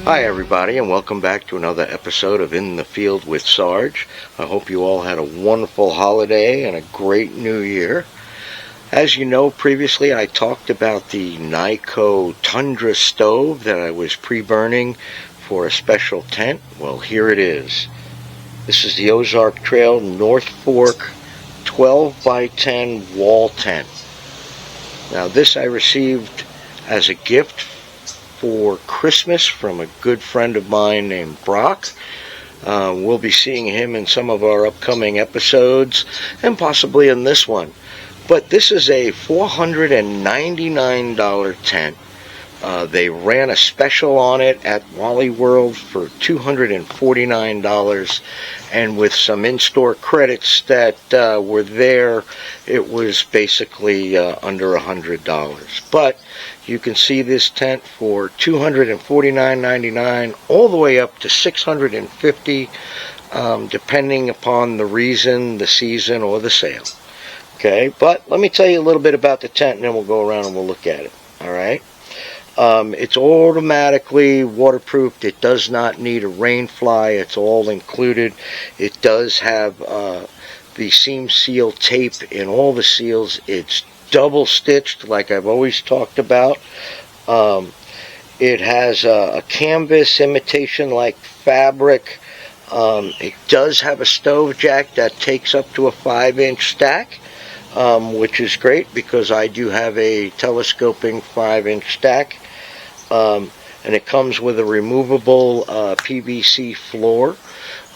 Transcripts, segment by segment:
Hi everybody, and welcome back to another episode of In the Field with Sarge. I hope you all had a wonderful holiday and a great new year. As you know, previously I talked about the Kni-CO Tundra stove that I was pre-burning for a special tent. Well, here it is. This is the Ozark Trail North Fork 12 by 10 wall tent. Now this I received as a gift for Christmas from a good friend of mine named Brock. We'll be seeing him in some of our upcoming episodes and possibly in this one. But this is a $499 tent. They ran a special on it at Wally World for $249, and with some in-store credits that were there, it was basically under $100. But you can see this tent for $249.99 all the way up to $650, depending upon the reason, the season, or the sale. Okay, but let me tell you a little bit about the tent, and then we'll go around and we'll look at it. All right. It's automatically waterproofed. It does not need a rain fly. It's all included. It does have the seam seal tape in all the seals. It's double stitched like I've always talked about. It has a canvas imitation like fabric. It does have a stove jack that takes up to a 5-inch stack, which is great because I do have a telescoping 5-inch stack. And it comes with a removable PVC floor.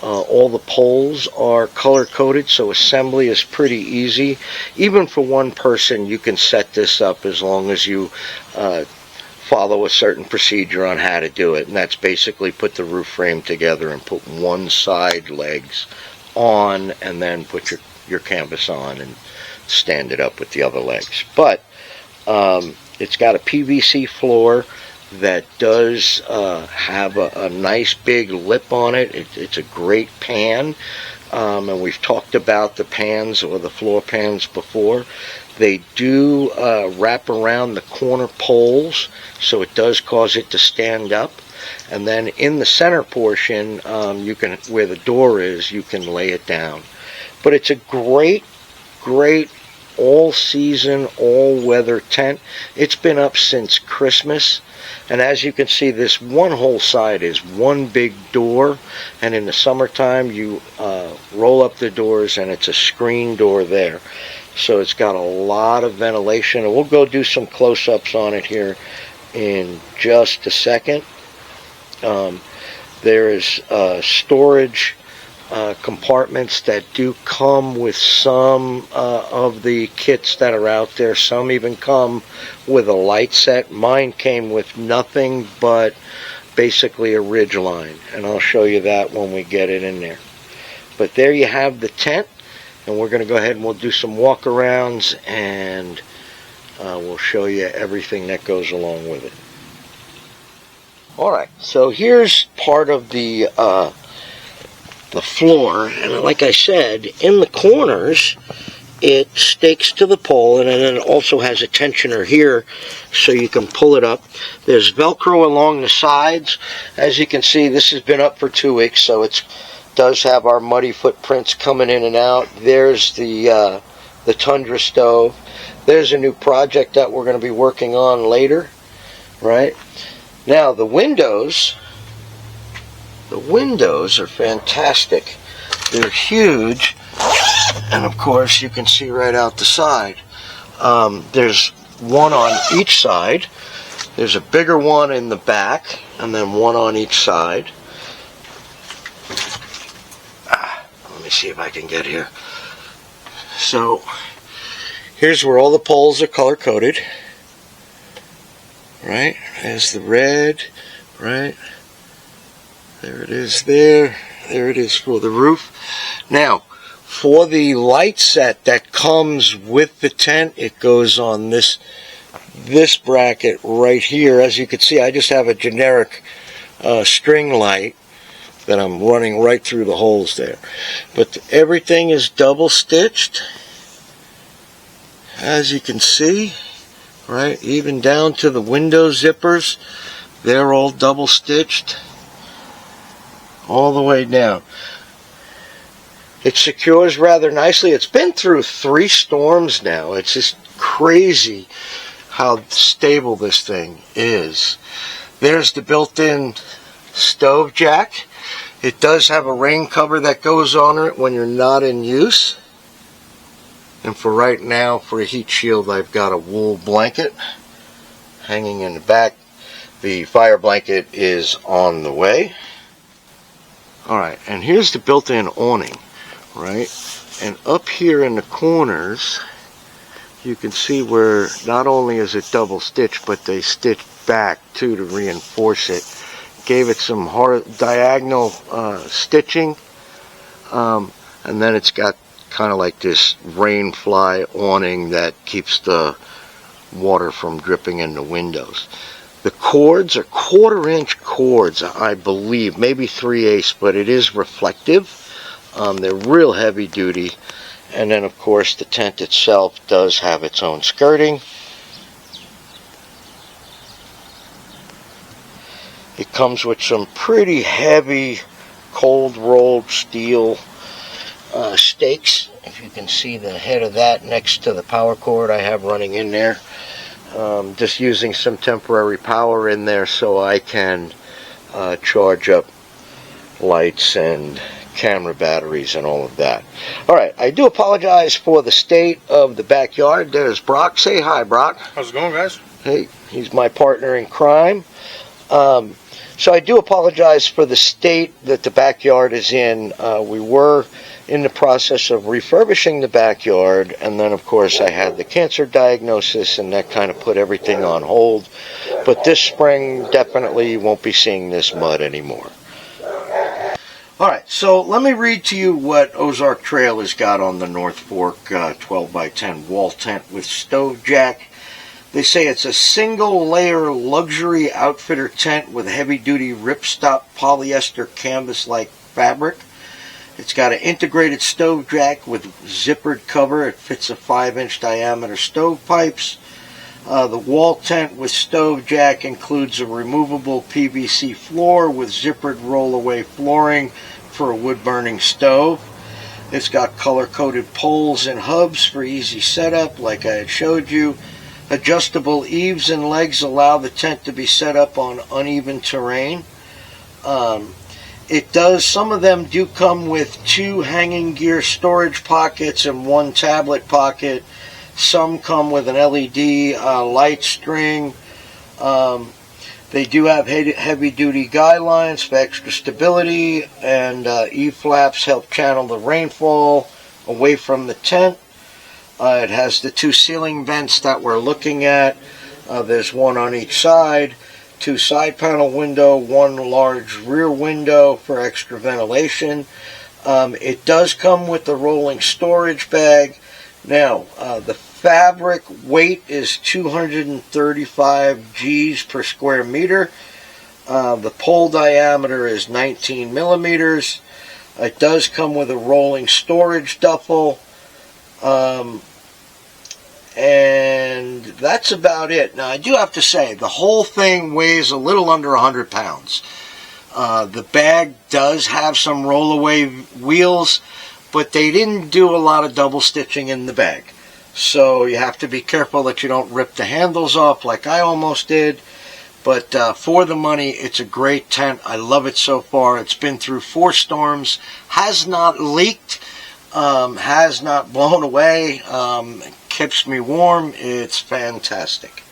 All the poles are color coded, so assembly is pretty easy. Even for one person, you can set this up as long as you follow a certain procedure on how to do it. And that's basically put the roof frame together and put one side legs on and then put your canvas on and stand it up with the other legs. But it's got a PVC floor that does have a nice big lip on it. It's a great pan, and we've talked about the pans or the floor pans before. They do wrap around the corner poles, so it does cause it to stand up. And then in the center portion, you can, where the door is, you can lay it down. But it's a great all-season, all-weather tent. It's been up since Christmas. And as you can see, this one whole side is one big door, and in the summertime you roll up the doors and it's a screen door there. So it's got a lot of ventilation, and we'll go do some close-ups on it here in just a second. There is storage compartments that do come with some of the kits that are out there. Some even come with a light set. Mine came with nothing but basically a ridge line, and I'll show you that when we get it in there. But there you have the tent, and we're going to go ahead and we'll do some walk arounds, and we'll show you everything that goes along with it. Alright, so here's part of the floor, and like I said, in the corners it stakes to the pole, and then it also has a tensioner here so you can pull it up. There's Velcro along the sides. As you can see, this has been up for 2 weeks, so it does have our muddy footprints coming in and out. There's the Tundra stove. There's a new project that we're going to be working on later, right? Now the windows are fantastic. They're huge, and of course you can see right out the side. There's one on each side. There's a bigger one in the back, and then one on each side. Let me see if I can get here. So here's where all the poles are color coded. Right, there's the red, right? There it is there. There it is for the roof. Now, for the light set that comes with the tent, it goes on this bracket right here. As you can see, I just have a generic string light that I'm running right through the holes there. But everything is double stitched, as you can see, right? Even down to the window zippers. They're all double stitched all the way down. It secures rather nicely. It's been through 3 storms now. It's just crazy how stable this thing is. There's the built-in stove jack. It does have a rain cover that goes on it when you're not in use. And for right now, for a heat shield, I've got a wool blanket hanging in the back. The fire blanket is on the way. Alright, and here's the built-in awning, right? And up here in the corners, you can see where not only is it double stitched, but they stitched back too to reinforce it. Gave it some diagonal stitching, and then it's got kind of like this rain fly awning that keeps the water from dripping in the windows. The cords are 1/4 inch cords, I believe, maybe 3/8, but it is reflective. They're real heavy duty. And then of course the tent itself does have its own skirting. It comes with some pretty heavy cold rolled steel stakes. If you can see the head of that next to the power cord I have running in there. Just using some temporary power in there so I can charge up lights and camera batteries and all of that. Alright, I do apologize for the state of the backyard. There's Brock. Say hi, Brock. How's it going, guys? Hey, he's my partner in crime. So I do apologize for the state that the backyard is in. We were in the process of refurbishing the backyard, and then of course I had the cancer diagnosis, and that kind of put everything on hold. But this spring, definitely you won't be seeing this mud anymore. Alright, so let me read to you what Ozark Trail has got on the North Fork 12x10 wall tent with stove jack. They say it's a single layer luxury outfitter tent with heavy duty ripstop polyester canvas like fabric. It's got an integrated stove jack with zippered cover. It fits a 5-inch diameter stove pipes. The wall tent with stove jack includes a removable PVC floor with zippered roll-away flooring for a wood-burning stove. It's got color-coded poles and hubs for easy setup, like I had showed you. Adjustable eaves and legs allow the tent to be set up on uneven terrain. Some of them do come with 2 hanging gear storage pockets and 1 tablet pocket. Some come with an LED light string. They do have heavy duty guy lines for extra stability, and E-flaps help channel the rainfall away from the tent. It has the 2 ceiling vents that we're looking at. There's 1 on each side, 2 side panel window, 1 large rear window for extra ventilation. It does come with the rolling storage bag. Now, the fabric weight is 235 G's per square meter. The pole diameter is 19 millimeters. It does come with a rolling storage duffel. And that's about it. Now, I do have to say, the whole thing weighs a little under 100 pounds. The bag does have some rollaway wheels, but they didn't do a lot of double stitching in the bag. So you have to be careful that you don't rip the handles off like I almost did. But for the money, it's a great tent. I love it so far. It's been through 4 storms, has not leaked, has not blown away, keeps me warm. It's fantastic.